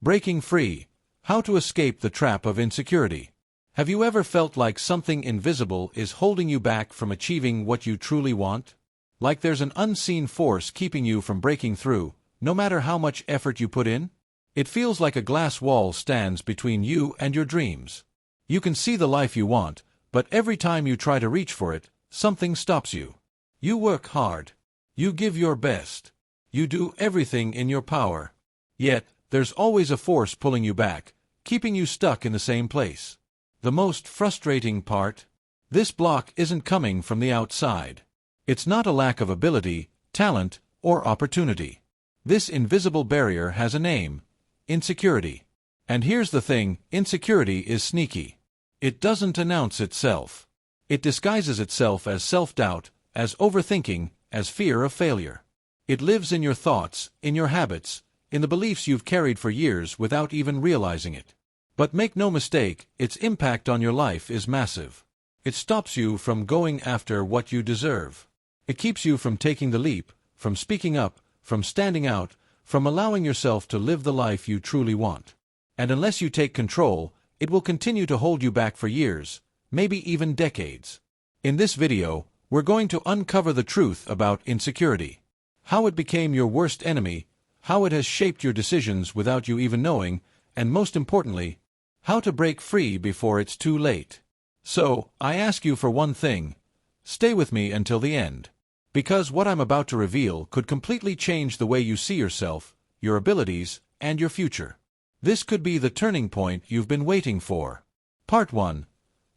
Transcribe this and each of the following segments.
Breaking free. How to escape the trap of insecurity. Have you ever felt like something invisible is holding you back from achieving what you truly want? Like there's an unseen force keeping you from breaking through, no matter how much effort you put in? It feels like a glass wall stands between you and your dreams. You can see the life you want, but every time you try to reach for it, something stops you. You work hard. You give your best. You do everything in your power. Yet, there's always a force pulling you back, keeping you stuck in the same place. The most frustrating part? This block isn't coming from the outside. It's not a lack of ability, talent, or opportunity. This invisible barrier has a name: insecurity. And here's the thing, insecurity is sneaky. It doesn't announce itself. It disguises itself as self-doubt, as overthinking, as fear of failure. It lives in your thoughts, in your habits, in the beliefs you've carried for years without even realizing it. But make no mistake, its impact on your life is massive. It stops you from going after what you deserve. It keeps you from taking the leap, from speaking up, from standing out, from allowing yourself to live the life you truly want. And unless you take control, it will continue to hold you back for years, maybe even decades. In this video, we're going to uncover the truth about insecurity. How it became your worst enemy, how it has shaped your decisions without you even knowing, and most importantly, how to break free before it's too late. So, I ask you for one thing: stay with me until the end. Because what I'm about to reveal could completely change the way you see yourself, your abilities, and your future. This could be the turning point you've been waiting for. Part 1.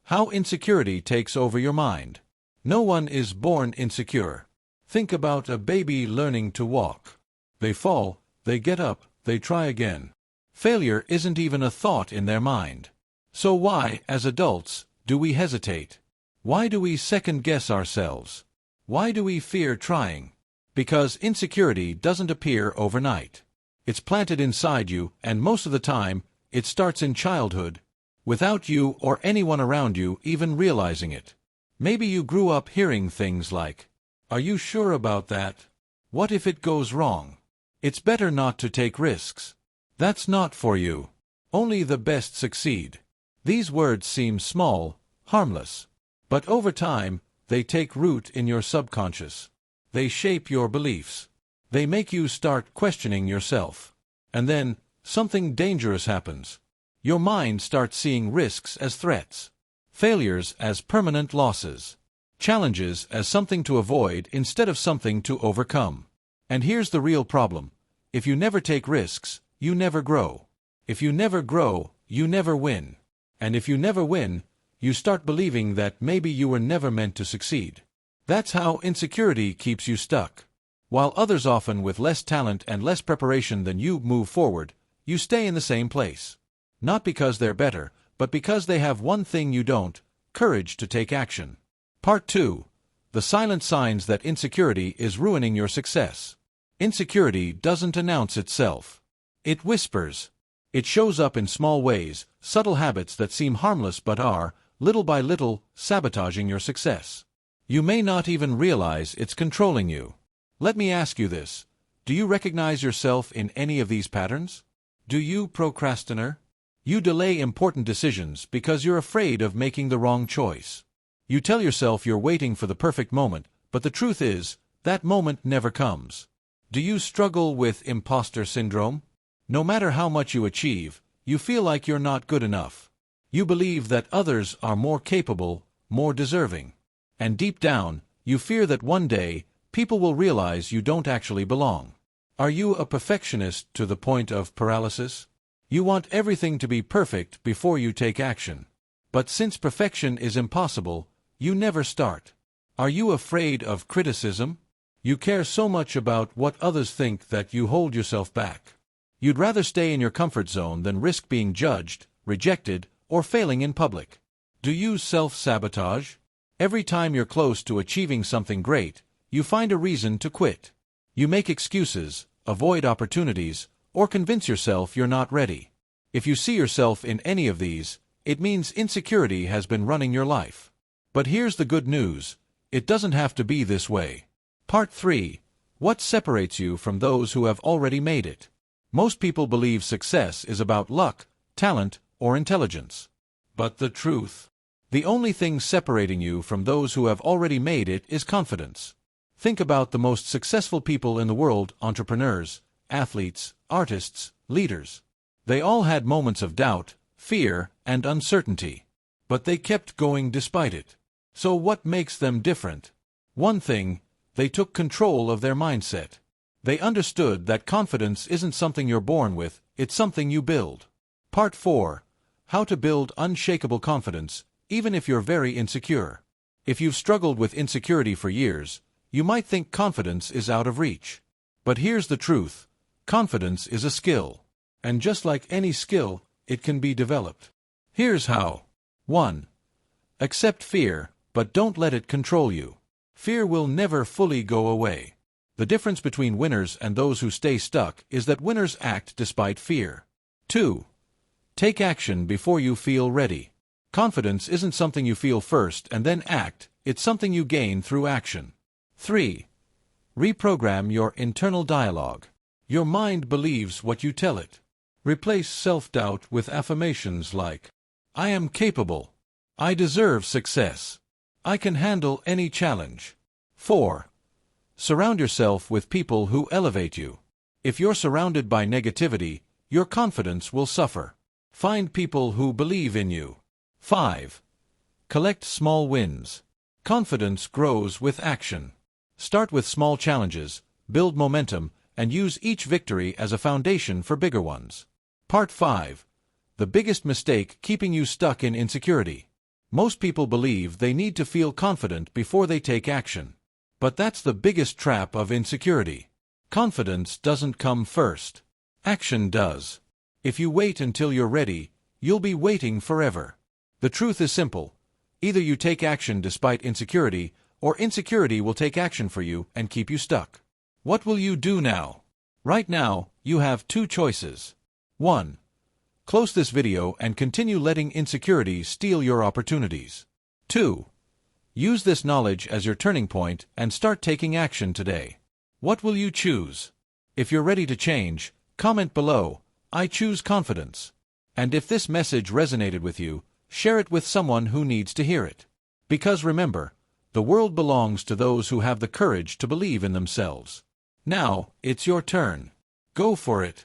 How insecurity takes over your mind. No one is born insecure. Think about a baby learning to walk. They fall, they get up, they try again. Failure isn't even a thought in their mind. So why, as adults, do we hesitate? Why do we second-guess ourselves? Why do we fear trying? Because insecurity doesn't appear overnight. It's planted inside you, and most of the time, it starts in childhood, without you or anyone around you even realizing it. Maybe you grew up hearing things like, "Are you sure about that? What if it goes wrong? It's better not to take risks. That's not for you. Only the best succeed." These words seem small, harmless. But over time, they take root in your subconscious. They shape your beliefs. They make you start questioning yourself. And then, something dangerous happens. Your mind starts seeing risks as threats, failures as permanent losses, challenges as something to avoid instead of something to overcome. And here's the real problem. If you never take risks, you never grow. If you never grow, you never win. And if you never win, you start believing that maybe you were never meant to succeed. That's how insecurity keeps you stuck. While others, often with less talent and less preparation than you, move forward, you stay in the same place. Not because they're better, but because they have one thing you don't: courage to take action. Part 2. The silent signs that insecurity is ruining your success. Insecurity doesn't announce itself. It whispers. It shows up in small ways, subtle habits that seem harmless but are, little by little, sabotaging your success. You may not even realize it's controlling you. Let me ask you this: do you recognize yourself in any of these patterns? Do you procrastinate? You delay important decisions because you're afraid of making the wrong choice. You tell yourself you're waiting for the perfect moment, but the truth is, that moment never comes. Do you struggle with imposter syndrome? No matter how much you achieve, you feel like you're not good enough. You believe that others are more capable, more deserving. And deep down, you fear that one day, people will realize you don't actually belong. Are you a perfectionist to the point of paralysis? You want everything to be perfect before you take action. But since perfection is impossible, you never start. Are you afraid of criticism? You care so much about what others think that you hold yourself back. You'd rather stay in your comfort zone than risk being judged, rejected, or failing in public. Do you self-sabotage? Every time you're close to achieving something great, you find a reason to quit. You make excuses, avoid opportunities, or convince yourself you're not ready. If you see yourself in any of these, it means insecurity has been running your life. But here's the good news: it doesn't have to be this way. Part 3. What separates you from those who have already made it? Most people believe success is about luck, talent, or intelligence. But the truth? The only thing separating you from those who have already made it is confidence. Think about the most successful people in the world: entrepreneurs, athletes, artists, leaders. They all had moments of doubt, fear, and uncertainty. But they kept going despite it. So what makes them different? One thing: they took control of their mindset. They understood that confidence isn't something you're born with, it's something you build. Part 4. How to build unshakable confidence, even if you're very insecure. If you've struggled with insecurity for years, you might think confidence is out of reach. But here's the truth: confidence is a skill. And just like any skill, it can be developed. Here's how. 1. Accept fear, but don't let it control you. Fear will never fully go away. The difference between winners and those who stay stuck is that winners act despite fear. 2. Take action before you feel ready. Confidence isn't something you feel first and then act, it's something you gain through action. 3. Reprogram your internal dialogue. Your mind believes what you tell it. Replace self-doubt with affirmations like, I am capable. I deserve success. I can handle any challenge. 4. Surround yourself with people who elevate you. If you're surrounded by negativity, your confidence will suffer. Find people who believe in you. 5. Collect small wins. Confidence grows with action. Start with small challenges, build momentum, and use each victory as a foundation for bigger ones. Part 5. The biggest mistake keeping you stuck in insecurity. Most people believe they need to feel confident before they take action. But that's the biggest trap of insecurity. Confidence doesn't come first. Action does. If you wait until you're ready, you'll be waiting forever. The truth is simple. Either you take action despite insecurity, or insecurity will take action for you and keep you stuck. What will you do now? Right now, you have two choices. 1. Close this video and continue letting insecurity steal your opportunities. 2. Use this knowledge as your turning point and start taking action today. What will you choose? If you're ready to change, comment below, I choose confidence. And if this message resonated with you, share it with someone who needs to hear it. Because remember, the world belongs to those who have the courage to believe in themselves. Now, it's your turn. Go for it.